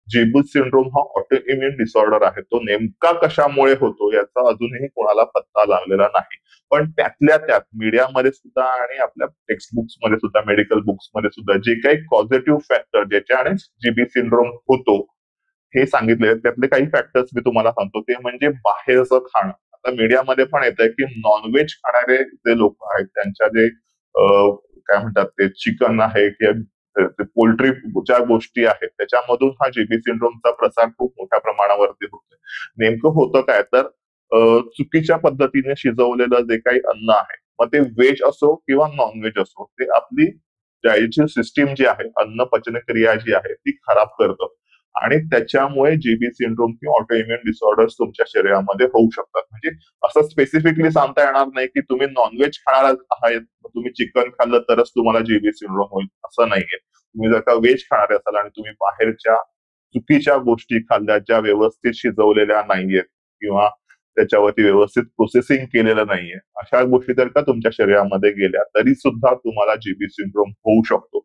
GB syndrome हा autoimmune disorder आहे. तो नेमका कशामुळे होतो याचा अजूनही कोणाला पत्ता लागलेला नाही. पण त्यातल्या त्यात मीडियामध्ये सुद्धा आणि आपल्या टेक्स्ट बुक्स मध्ये सुद्धा, मेडिकल बुक्स मध्ये सुद्धा जे काही पॉझिटिव्ह फॅक्टर ज्याच्याने जीबी सिंड्रोम होतो हे सांगितले. त्यातले काही फॅक्टर्स मी तुम्हाला सांगतो. ते म्हणजे बाहेरचं खाणं. आता मीडियामध्ये पण येतंय की नॉनव्हेज खाणारे जे लोक आहेत त्यांच्या जे काय म्हणतात ते चिकन आहे किंवा ते पोल्ट्रीच्या गोष्टी आहेत त्याच्यामधून हा जीबी सिंड्रोमचा प्रसार खूप मोठ्या प्रमाणावरती होतोय. नेमकं होतं काय तर चुकीच्या पद्धतीने शिजवलेलं जे काही अन्न आहे, मग ते व्हेज असो किंवा नॉन-व्हेज असो, ते आपली डायजेस्टिव्ह सिस्टीम जी आहे, अन्न पचन क्रिया जी आहे ती खराब करतं. आणि त्याच्यामुळे जीबी सिंड्रोम किंवा ऑटोइम्युन डिसऑर्डर्स तुमच्या शरीरामध्ये होऊ शकतात. म्हणजे असं स्पेसिफिकली सांगता येणार नाही की तुम्ही नॉन-व्हेज खाणार आहात, तुम्ही चिकन खाल्लं तरच तुम्हाला जीबी सिंड्रोम होईल, असं नाहीये. तुम्ही जर का व्हेज खाणारे असाल आणि तुम्ही बाहेरच्या चुकीच्या गोष्टी खाल्ल्या ज्या व्यवस्थित शिजवलेल्या नाहीयेत किंवा त्याच्यावरती व्यवस्थित प्रोसेसिंग केलेलं नाहीये. अशा गोष्टी जर का तुमच्या शरीरामध्ये गेल्या तरी सुद्धा तुम्हाला जीबी सिंड्रोम होऊ शकतो.